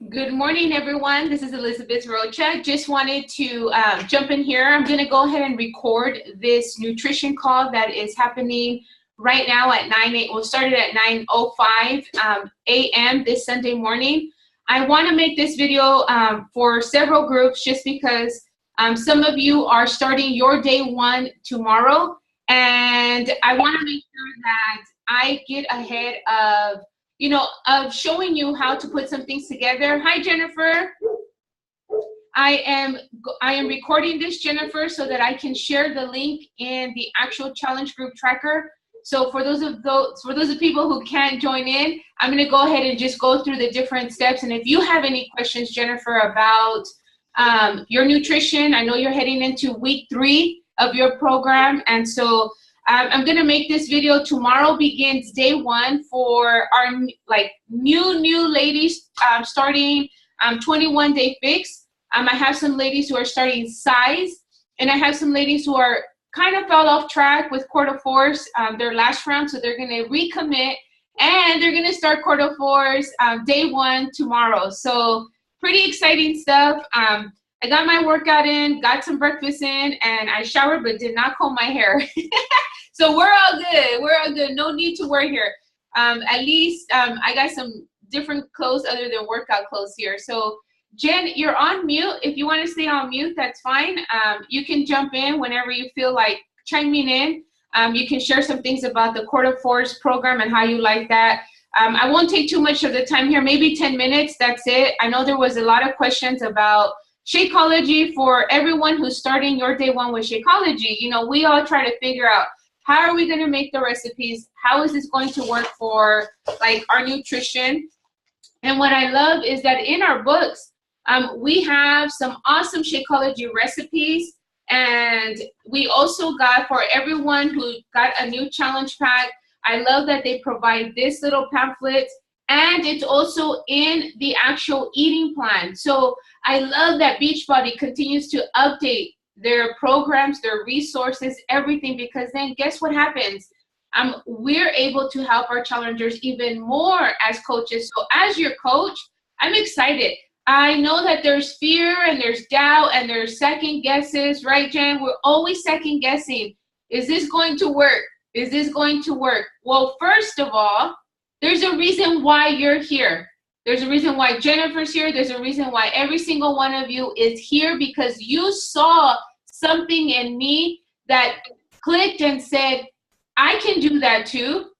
Good morning, everyone. This is Elizabeth Rocha. Just wanted to jump in here. I'm going to go ahead and record this nutrition call that is happening right now at 9:08. We'll start it at 9:05 a.m. this Sunday morning. I want to make this video for several groups just because some of you are starting your day one tomorrow, and I want to make sure that I get ahead of showing you how to put some things together. Hi, Jennifer. I am recording this, Jennifer, so that I can share the link in the actual challenge group tracker. So for those of people who can't join in, I'm going to go ahead and just go through the different steps. And if you have any questions, Jennifer, about your nutrition, I know you're heading into week 3 of your program, and so I'm going to make this video. Tomorrow begins day 1 for our new ladies starting 21-day fix. I have some ladies who are starting size, and I have some ladies who are kind of fell off track with quarter fours their last round, so they're going to recommit, and they're going to start quarter fours day 1 tomorrow. So pretty exciting stuff. I got my workout in, got some breakfast in, and I showered but did not comb my hair. So we're all good. We're all good. No need to worry here. At least I got some different clothes other than workout clothes here. So Jen, you're on mute. If you want to stay on mute, that's fine. You can jump in whenever you feel like chiming in. You can share some things about the quarter fours program and how you like that. I won't take too much of the time here, maybe 10 minutes, that's it. I know there was a lot of questions about Shakeology. For everyone who's starting your day 1 with Shakeology, we all try to figure out, how are we going to make the recipes? How is this going to work for our nutrition? And what I love is that in our books, we have some awesome Shakeology recipes. And we also got, for everyone who got a new challenge pack, I love that they provide this little pamphlet, and it's also in the actual eating plan. So I love that Beachbody continues to update their programs, their resources, everything, because then guess what happens? We're able to help our challengers even more as coaches. So as your coach, I'm excited. I know that there's fear and there's doubt and there's second guesses, right, Jen? We're always second guessing. Is this going to work? Is this going to work? Well, first of all, there's a reason why you're here. There's a reason why Jennifer's here. There's a reason why every single one of you is here, because you saw something in me that clicked and said, I can do that too.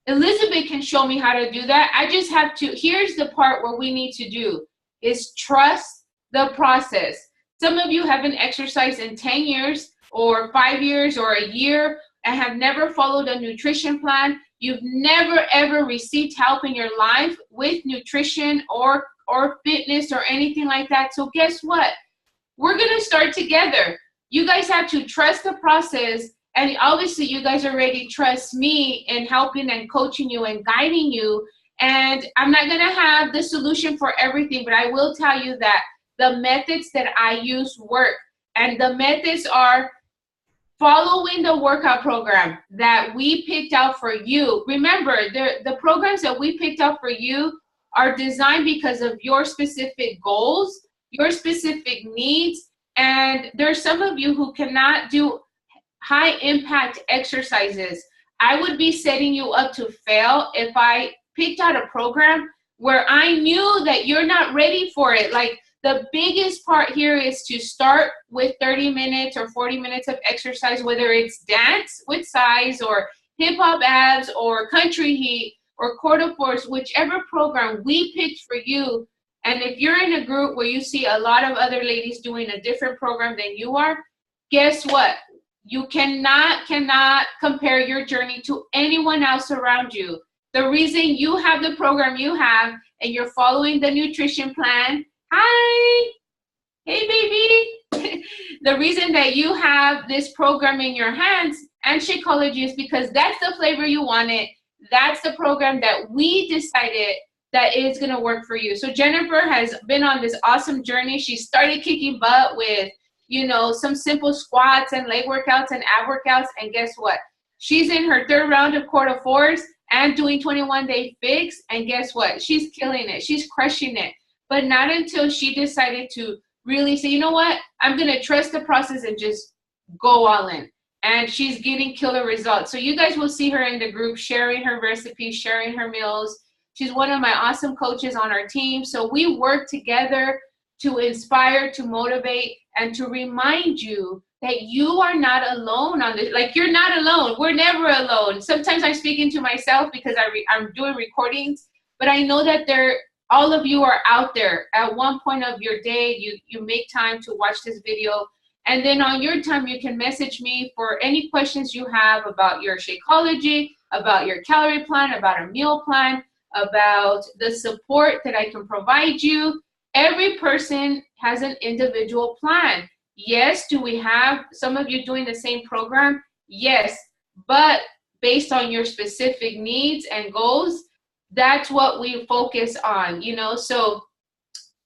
Elizabeth can show me how to do that. I just have to, here's the part where we need to do, is trust the process. Some of you haven't exercised in 10 years or 5 years or a year and have never followed a nutrition plan. You've never ever received help in your life with nutrition or fitness or anything like that. So guess what? We're going to start together. You guys have to trust the process, and obviously you guys already trust me in helping and coaching you and guiding you. And I'm not going to have the solution for everything, but I will tell you that the methods that I use work. And the methods are following the workout program that we picked out for you. Remember, the programs that we picked out for you are designed because of your specific goals, your specific needs. And there's some of you who cannot do high impact exercises. I would be setting you up to fail if I picked out a program where I knew that you're not ready for it. Like, the biggest part here is to start with 30 minutes or 40 minutes of exercise, whether it's dance with size or hip hop abs or country heat or quarter fours, whichever program we picked for you. And if you're in a group where you see a lot of other ladies doing a different program than you are, guess what? You cannot compare your journey to anyone else around you. The reason you have the program you have and you're following the nutrition plan, hi, hey baby. The reason that you have this program in your hands and Shakeology is because that's the flavor you wanted. That's the program that we decided that is going to work for you. So Jennifer has been on this awesome journey. She started kicking butt with, some simple squats and leg workouts and ab workouts. And guess what? She's in her 3rd round of quarter fours and doing 21-day fix. And guess what? She's killing it. She's crushing it. but not until she decided to really say, you know what, I'm going to trust the process and just go all in. And she's getting killer results. So you guys will see her in the group sharing her recipes, sharing her meals. She's one of my awesome coaches on our team. So we work together to inspire, to motivate, and to remind you that you are not alone on this. Like, you're not alone. We're never alone. Sometimes I'm speaking to myself because I'm doing recordings, but I know that all of you are out there. At one point of your day, you make time to watch this video. And then on your time, you can message me for any questions you have about your Shakeology, about your calorie plan, about a meal plan, about the support that I can provide you. Every person has an individual plan. Yes, do we have some of you doing the same program? Yes, but based on your specific needs and goals, that's what we focus on, you know. So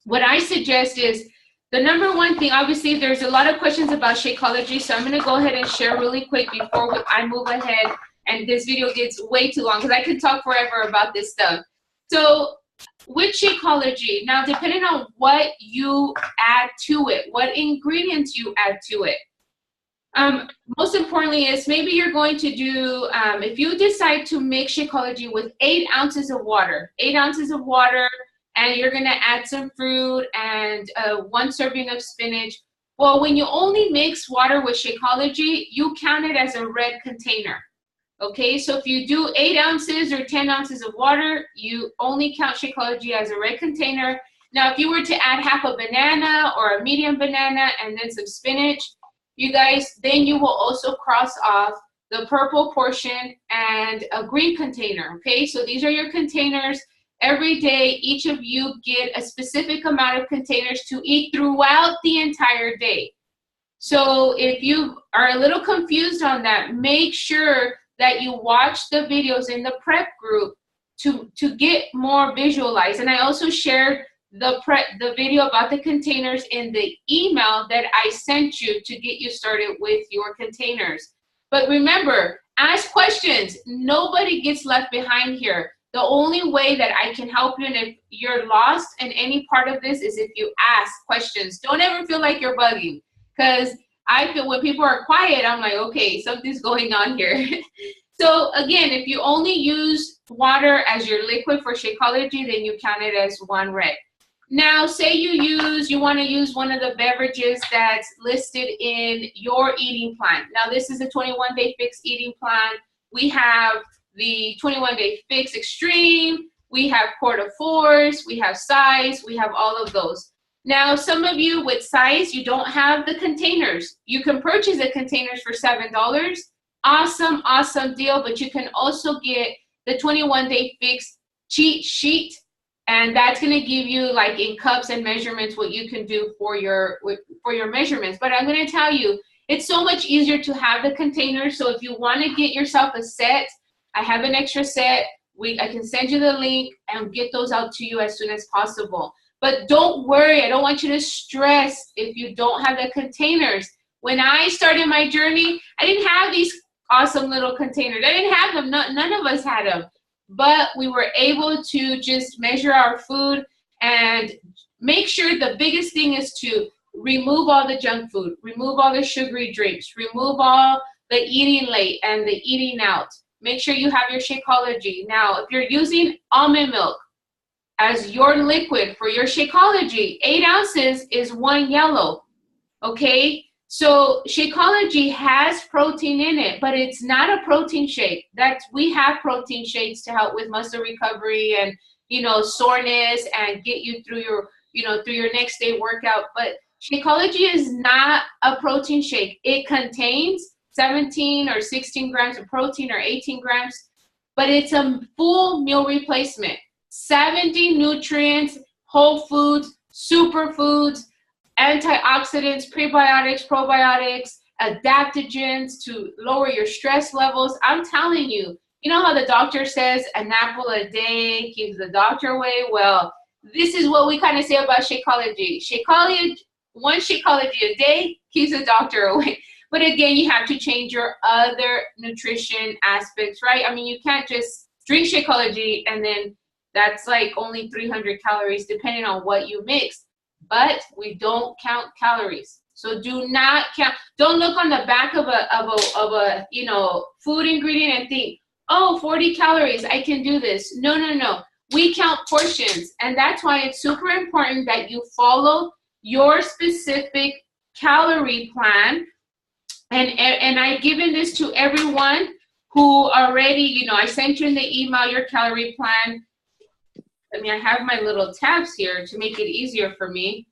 what I suggest is, the number one thing, obviously there's a lot of questions about Shakeology, so I'm going to go ahead and share really quick before I move ahead and this video gets way too long, because I could talk forever about this stuff. So with Shakeology, now depending on what you add to it, what ingredients you add to it, most importantly is maybe you're going to do, if you decide to make Shakeology with 8 ounces of water, 8 ounces of water, and you're going to add some fruit and 1 serving of spinach. Well, when you only mix water with Shakeology, you count it as a red container. Okay, so if you do 8 ounces or 10 ounces of water, you only count Shakeology as a red container. Now, if you were to add half a banana or a medium banana and then some spinach, you guys, then you will also cross off the purple portion and a green container. Okay, so these are your containers. Every day, each of you get a specific amount of containers to eat throughout the entire day. So if you are a little confused on that, make sure that you watch the videos in the prep group to get more visualized. And I also shared the video about the containers in the email that I sent you to get you started with your containers. But remember, ask questions. Nobody gets left behind here. The only way that I can help you, and if you're lost in any part of this, is if you ask questions. Don't ever feel like you're bugging, because I feel when people are quiet, I'm like, okay, something's going on here. So again, if you only use water as your liquid for Shakeology, then you count it as 1 red. Now, say you want to use one of the beverages that's listed in your eating plan. Now, this is a 21-day fix eating plan. We have the 21-day fix extreme, we have quarter fours, we have size, we have all of those. Now, some of you with size, you don't have the containers. You can purchase the containers for $7. Awesome, awesome deal, but you can also get the 21-day fix cheat sheet, and that's going to give you, like in cups and measurements, what you can do for your measurements. But I'm going to tell you, it's so much easier to have the containers. So if you want to get yourself a set, I have an extra set. I can send you the link and get those out to you as soon as possible. But don't worry, I don't want you to stress if you don't have the containers. When I started my journey, I didn't have these awesome little containers. I didn't have them. None of us had them. But we were able to just measure our food and make sure. The biggest thing is to remove all the junk food, remove all the sugary drinks, remove all the eating late and the eating out. Make sure you have your Shakeology. Now, if you're using almond milk as your liquid for your Shakeology, 8 ounces is 1 yellow, okay? So Shakeology has protein in it, but it's not a protein shake. We have protein shakes to help with muscle recovery and, you know, soreness and get you through your next day workout. But Shakeology is not a protein shake. It contains 17 or 16 grams of protein or 18 grams, but it's a full meal replacement. 70 nutrients, whole foods, superfoods, antioxidants, prebiotics, probiotics, adaptogens to lower your stress levels. I'm telling you, you know how the doctor says an apple a day keeps the doctor away? Well, this is what we kind of say about Shakeology. One Shakeology a day keeps the doctor away. But again, you have to change your other nutrition aspects, right? I mean, you can't just drink Shakeology and then That's like only 300 calories depending on what you mix. But we don't count calories. So do not count. Don't look on the back of a you know, food ingredient and think, oh, 40 calories, I can do this. No, no, no. We count portions, and that's why it's super important that you follow your specific calorie plan. And I've given this to everyone who already, you know, I sent you in the email your calorie plan. I mean, I have my little tabs here to make it easier for me.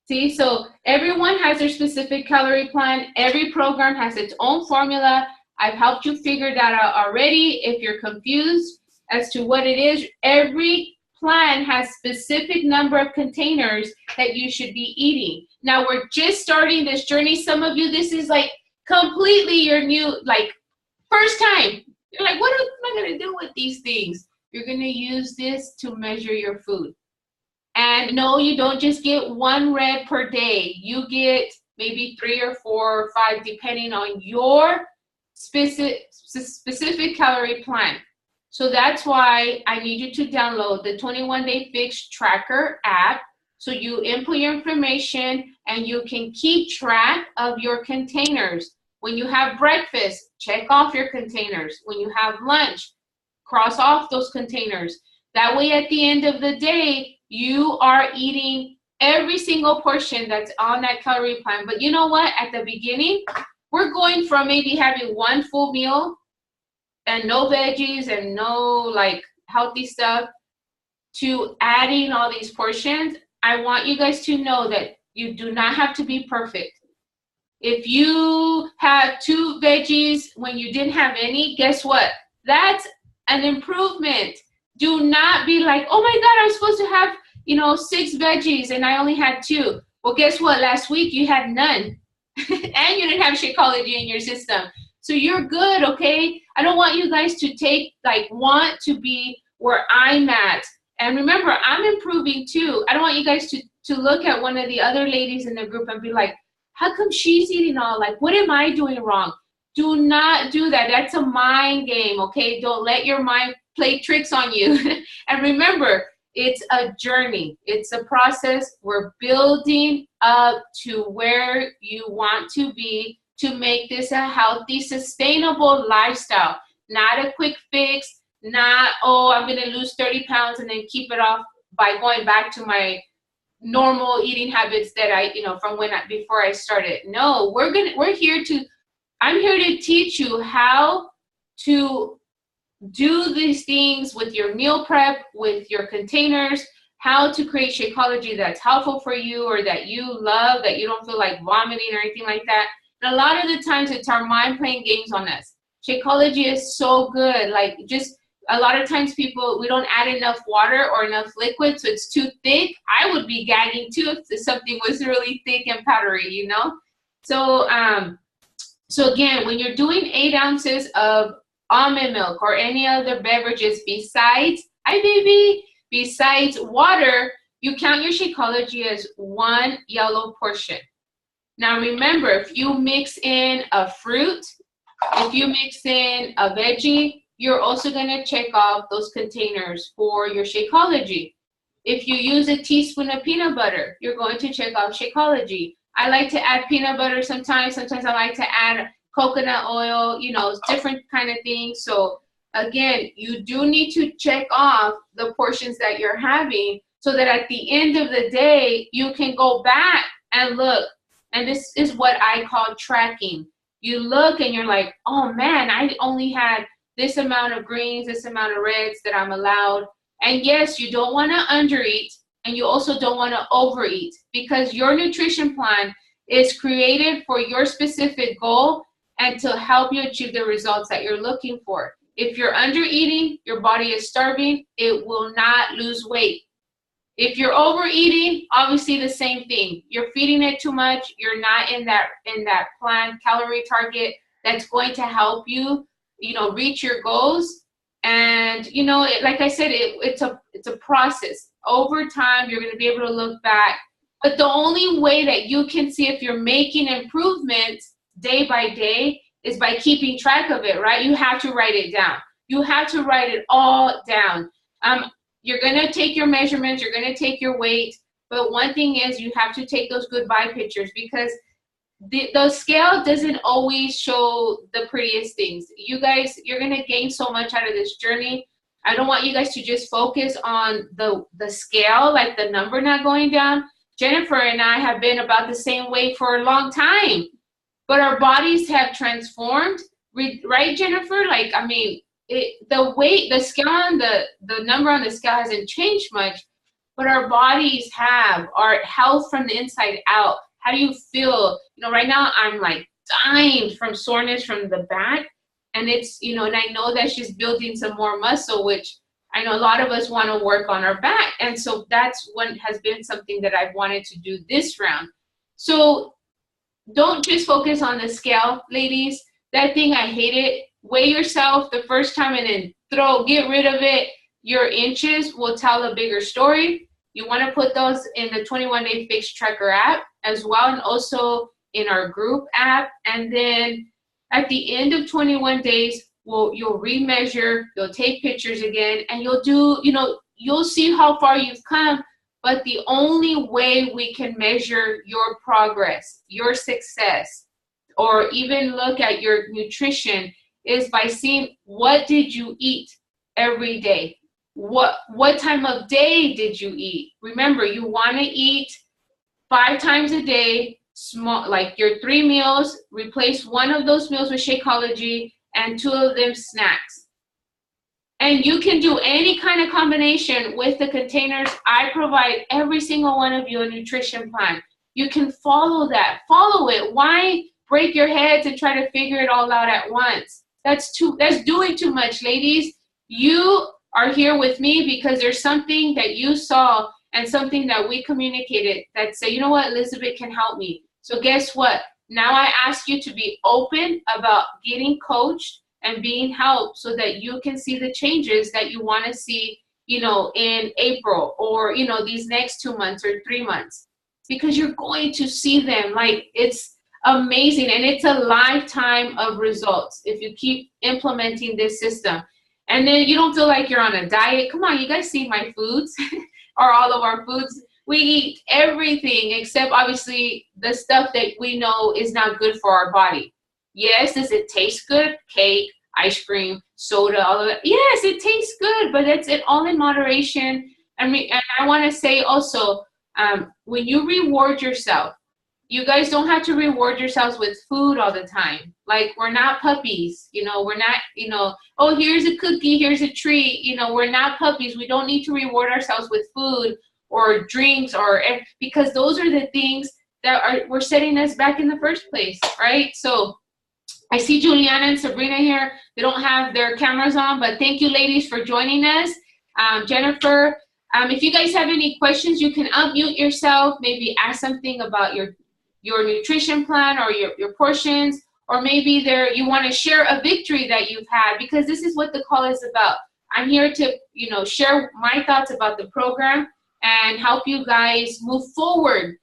See, so everyone has their specific calorie plan. Every program has its own formula. I've helped you figure that out already. If you're confused as to what it is, every plan has specific number of containers that you should be eating. Now, we're just starting this journey. Some of you, this is like completely your new, like, first time. You're like, what am I going to do with these things? You're going to use this to measure your food. And no, you don't just get 1 red per day. You get maybe 3 or 4 or 5, depending on your specific calorie plan. So that's why I need you to download the 21 Day Fix Tracker app. So you input your information and you can keep track of your containers. When you have breakfast, check off your containers. When you have lunch, cross off those containers. That way at the end of the day, you are eating every single portion that's on that calorie plan. But you know what? At the beginning, we're going from maybe having 1 full meal and no veggies and no like healthy stuff to adding all these portions. I want you guys to know that you do not have to be perfect. If you have 2 veggies when you didn't have any, guess what? That's an improvement. Do not be like, oh my God, I was supposed to have, you know, 6 veggies and I only had 2. Well, guess what? Last week you had none and you didn't have Shakeology in your system. So you're good, okay? I don't want you guys to want to be where I'm at. And remember, I'm improving too. I don't want you guys to look at one of the other ladies in the group and be like, how come she's eating all? Like, what am I doing wrong? Do not do that. That's a mind game, okay? Don't let your mind play tricks on you. And remember, it's a journey. It's a process. We're building up to where you want to be to make this a healthy, sustainable lifestyle. Not a quick fix, not, oh, I'm going to lose 30 pounds and then keep it off by going back to my normal eating habits that I, you know, from before I started. No, I'm here to teach you how to do these things with your meal prep, with your containers, how to create Shakeology that's helpful for you or that you love, that you don't feel like vomiting or anything like that. And a lot of the times it's our mind playing games on us. Shakeology is so good. Like, just a lot of times we don't add enough water or enough liquid, so it's too thick. I would be gagging too if something was really thick and powdery, you know? So, so again, when you're doing 8 ounces of almond milk or any other beverages besides water, you count your Shakeology as 1 yellow portion. Now remember, if you mix in a fruit, if you mix in a veggie, you're also going to check off those containers for your Shakeology. If you use a teaspoon of peanut butter, you're going to check off Shakeology. I like to add peanut butter sometimes. Sometimes I like to add coconut oil, you know, different kind of things. So again, you do need to check off the portions that you're having so that at the end of the day, you can go back and look. And this is what I call tracking. You look and you're like, oh man, I only had this amount of greens, this amount of reds that I'm allowed. And yes, you don't want to undereat and you also don't want to overeat, because your nutrition plan is created for your specific goal and to help you achieve the results that you're looking for. If you're undereating, your body is starving, it will not lose weight. If you're overeating, obviously the same thing. You're feeding it too much, you're not in that planned calorie target that's going to help you, you know, reach your goals. And, you know, like I said, it's a process. Over time, you're going to be able to look back. But the only way that you can see if you're making improvements day by day is by keeping track of it, right? You have to write it down. You have to write it all down. You're gonna take your measurements, you're gonna take your weight, but one thing is you have to take those goodbye pictures, because the scale doesn't always show the prettiest things. You guys, you're gonna gain so much out of this journey. I don't want you guys to just focus on the scale, like the number not going down. Jennifer and I have been about the same weight for a long time, but our bodies have transformed, right, Jennifer? Like, I mean, the weight, the scale on the number on the scale hasn't changed much, but our bodies have, our health from the inside out. How do you feel? You know, right now I'm like dying from soreness from the back, and it's, you know, and I know that she's building some more muscle, which I know a lot of us want to work on our back. And so that's what has been something that I've wanted to do this round. So don't just focus on the scale, ladies. That thing, I hate it. Weigh yourself the first time and then get rid of it. Your inches will tell a bigger story. You want to put those in the 21-day Fix Tracker app as well, and also in our group app. And then at the end of 21 days, you'll remeasure, you'll take pictures again, and you'll do, you know, you'll see how far you've come. But the only way we can measure your progress, your success, or even look at your nutrition is by seeing, what did you eat every day? What time of day did you eat? Remember, you want to eat 5 times a day, small, like your 3 meals. Replace one of those meals with Shakeology and 2 of them snacks. And you can do any kind of combination with the containers. I provide every single one of you a nutrition plan. You can follow that. Follow it. Why break your heads and try to figure it all out at once? That's doing too much, ladies. You are here with me because there's something that you saw and something that we communicated that say, you know what, Elizabeth can help me. So guess what? Now I ask you to be open about getting coached and being helped so that you can see the changes that you want to see, you know, in April, or, you know, these next 2 months or 3 months, because you're going to see them. Like, it's amazing, and it's a lifetime of results if you keep implementing this system. And then you don't feel like you're on a diet. Come on, you guys see my foods or all of our foods. We eat everything except obviously the stuff that we know is not good for our body. Yes, does it taste good? Cake, ice cream, soda, all of it. Yes, it tastes good, but that's it all in moderation. And I want to say also, when you reward yourself, you guys don't have to reward yourselves with food all the time. Like, we're not puppies, you know, we're not, you know, oh, here's a cookie, here's a treat. You know, we're not puppies. We don't need to reward ourselves with food or drinks, because those are the things that were setting us back in the first place, right? So I see Juliana and Sabrina here. They don't have their cameras on, but thank you, ladies, for joining us. Jennifer, if you guys have any questions, you can unmute yourself, maybe ask something about your nutrition plan or your portions, or maybe you want to share a victory that you've had, because this is what the call is about. I'm here to, you know, share my thoughts about the program and help you guys move forward.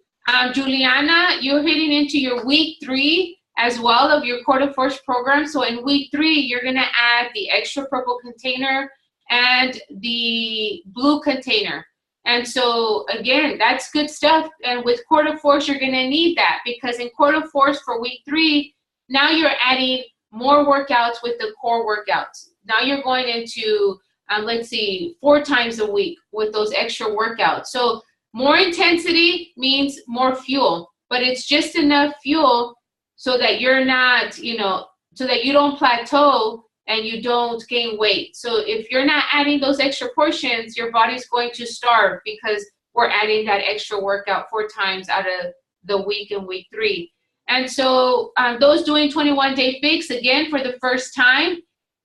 Juliana, you're heading into your week 3 as well of your Core de Force program. So in week 3, you're going to add the extra purple container and the blue container. And so again, that's good stuff. And with Core de Force, you're going to need that, because in Core de Force for week 3, now you're adding more workouts with the core workouts. Now you're going into, let's see, 4 times a week with those extra workouts. So more intensity means more fuel, but it's just enough fuel so that you're not, you know, so that you don't plateau and you don't gain weight. So if you're not adding those extra portions, your body's going to starve, because we're adding that extra workout 4 times out of the week in week 3. And so those doing 21-day fix, again, for the first time,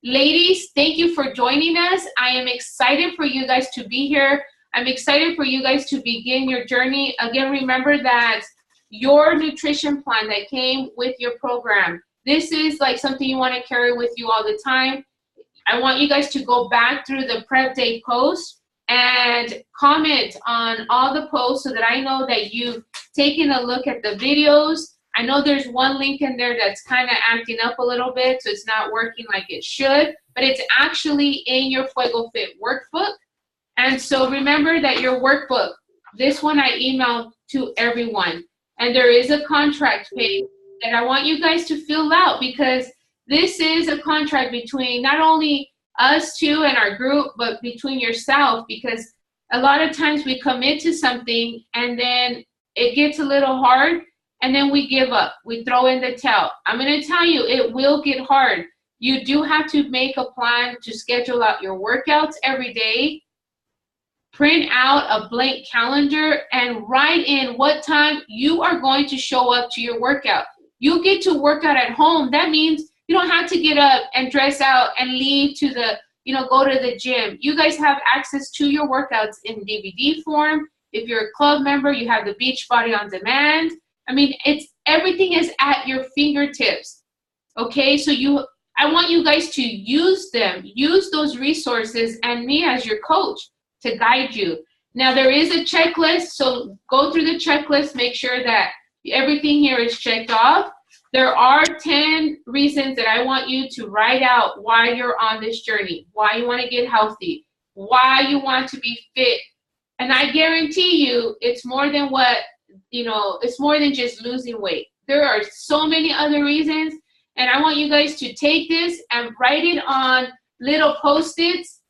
ladies, thank you for joining us. I am excited for you guys to be here. I'm excited for you guys to begin your journey. Again, remember that your nutrition plan that came with your program, this is like something you want to carry with you all the time. I want you guys to go back through the prep day post and comment on all the posts so that I know that you've taken a look at the videos. I know there's one link in there that's kind of acting up a little bit, so it's not working like it should, but it's actually in your Fuego Fit workbook. And so remember that your workbook, this one I emailed to everyone. And there is a contract page that I want you guys to fill out, because this is a contract between not only us two and our group, but between yourself, because a lot of times we commit to something and then it gets a little hard and then we give up. We throw in the towel. I'm going to tell you, it will get hard. You do have to make a plan to schedule out your workouts every day. Print out a blank calendar and write in what time you are going to show up to your workout. You get to work out at home. That means you don't have to get up and dress out and leave to the, go to the gym. You guys have access to your workouts in DVD form. If you're a club member, you have the Beachbody on demand. I mean, everything is at your fingertips. Okay, so I want you guys to use them, use those resources, and me as your coach to guide you. Now, there is a checklist, so go through the checklist, make sure that everything here is checked off. There are 10 reasons that I want you to write out why you're on this journey, why you want to get healthy, why you want to be fit. And I guarantee you, it's more than it's more than just losing weight. There are so many other reasons. And I want you guys to take this and write it on little Post-its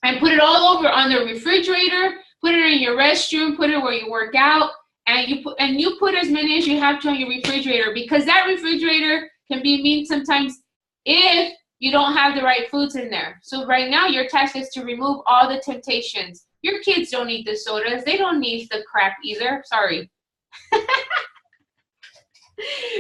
and put it all over on the refrigerator, put it in your restroom, put it where you work out, and you put as many as you have to on your refrigerator, because that refrigerator can be mean sometimes if you don't have the right foods in there. So right now your task is to remove all the temptations. Your kids don't need the sodas. They don't need the crap either. Sorry.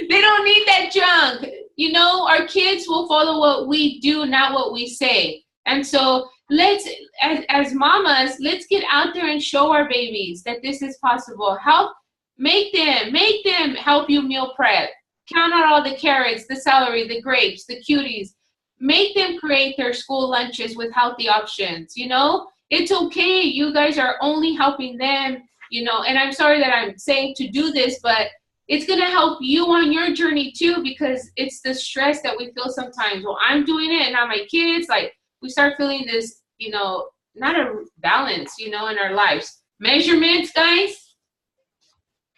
They don't need that junk. Our kids will follow what we do, not what we say. And so let's, as mamas, let's get out there and show our babies that this is possible. Make them help you meal prep. Count out all the carrots, the celery, the grapes, the cuties. Make them create their school lunches with healthy options. It's okay. You guys are only helping them, and I'm sorry that I'm saying to do this, but it's going to help you on your journey too, because it's the stress that we feel sometimes. Well, I'm doing it and now my kids, we start feeling this, not a balance, in our lives. Measurements, guys.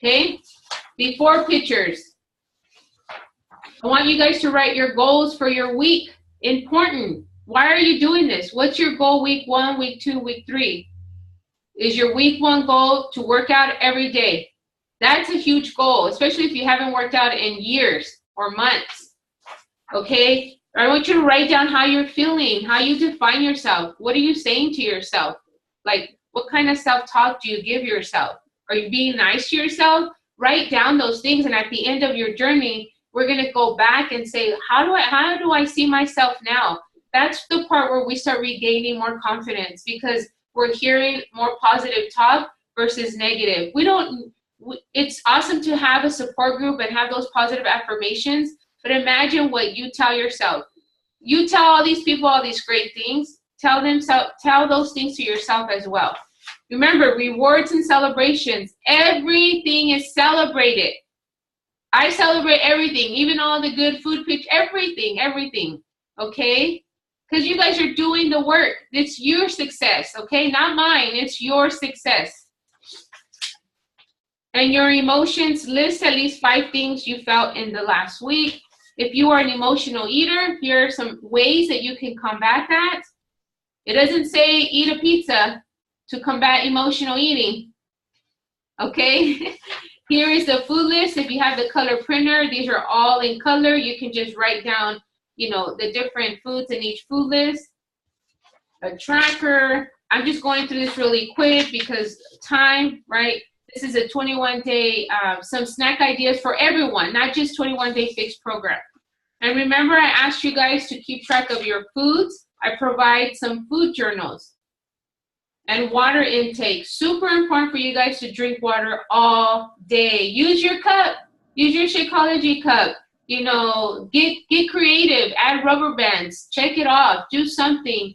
Okay. Before pictures. I want you guys to write your goals for your week. Important. Why are you doing this? What's your goal week 1, week 2, week 3? Is your week 1 goal to work out every day? That's a huge goal, especially if you haven't worked out in years or months. Okay? I want you to write down how you're feeling, how you define yourself. What are you saying to yourself? What kind of self-talk do you give yourself? Are you being nice to yourself? Write down those things, and at the end of your journey, we're going to go back and say, how do I see myself now? That's the part where we start regaining more confidence, because we're hearing more positive talk versus negative. It's awesome to have a support group and have those positive affirmations, but imagine what you tell yourself. You tell all these people all these great things. Tell those things to yourself as well. Remember, rewards and celebrations. Everything is celebrated. I celebrate everything, even all the good food pictures, everything, okay? Because you guys are doing the work. It's your success, okay? Not mine, it's your success. And your emotions, list at least 5 things you felt in the last week. If you are an emotional eater, here are some ways that you can combat that. It doesn't say eat a pizza to combat emotional eating, okay? Here is the food list. If you have the color printer, these are all in color. You can just write down, the different foods in each food list. A tracker. I'm just going through this really quick because time, right? This is a 21-day, some snack ideas for everyone, not just 21-day fixed program. And remember, I asked you guys to keep track of your foods. I provide some food journals. And water intake. Super important for you guys to drink water all day. Use your cup. Use your Shakeology cup. Get creative. Add rubber bands. Check it off. Do something.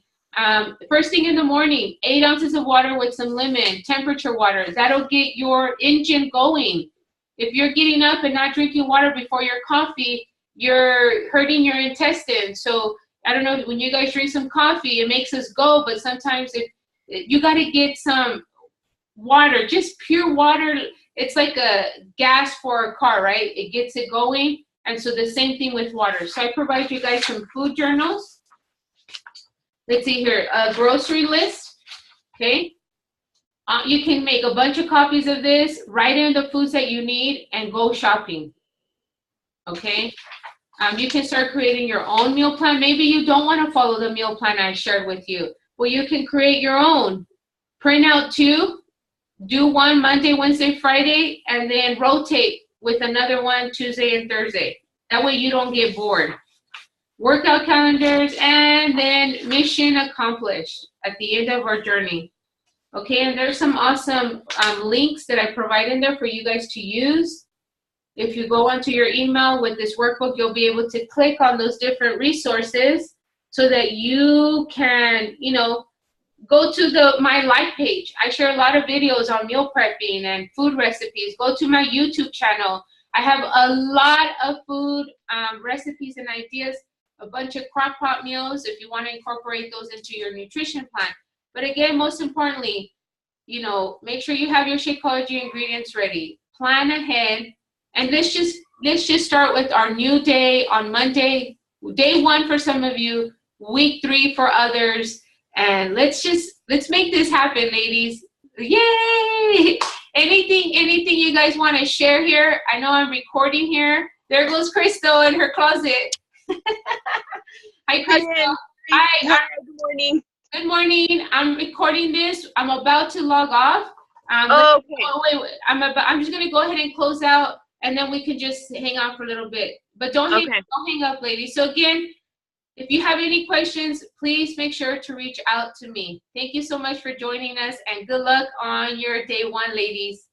First thing in the morning, 8 ounces of water with some lemon, temperature water. That'll get your engine going. If you're getting up and not drinking water before your coffee, you're hurting your intestines. So I don't know, when you guys drink some coffee, it makes us go, but sometimes if You got to get some water, just pure water. It's like a gas for a car, right? It gets it going. And so the same thing with water. So I provide you guys some food journals. Let's see here, a grocery list, okay? You can make a bunch of copies of this, write in the foods that you need, and go shopping, okay? You can start creating your own meal plan. Maybe you don't want to follow the meal plan I shared with you. Well, you can create your own. Print out 2, do one Monday, Wednesday, Friday, and then rotate with another one Tuesday and Thursday. That way you don't get bored. Workout calendars, and then mission accomplished at the end of our journey. Okay, and there's some awesome links that I provide in there for you guys to use. If you go onto your email with this workbook, you'll be able to click on those different resources so that you can, you know, go to my life page. I share a lot of videos on meal prepping and food recipes. Go to my YouTube channel. I have a lot of food recipes and ideas, a bunch of crock pot meals if you want to incorporate those into your nutrition plan. But again, most importantly, you know, make sure you have your Shakeology ingredients ready. Plan ahead. And let's just start with our new day on Monday, day 1 for some of you, week 3 for others. And let's make this happen, ladies. Yay! Anything you guys want to share here? I know I'm recording here. There goes Crystal in her closet. Hi, Crystal. Hi. Good morning. Good morning. I'm recording this. I'm about to log off. Okay. Wait. I'm just gonna go ahead and close out, and then we can just hang out for a little bit. But don't hang up, ladies. So again, if you have any questions, please make sure to reach out to me. Thank you so much for joining us, and good luck on your day 1, ladies.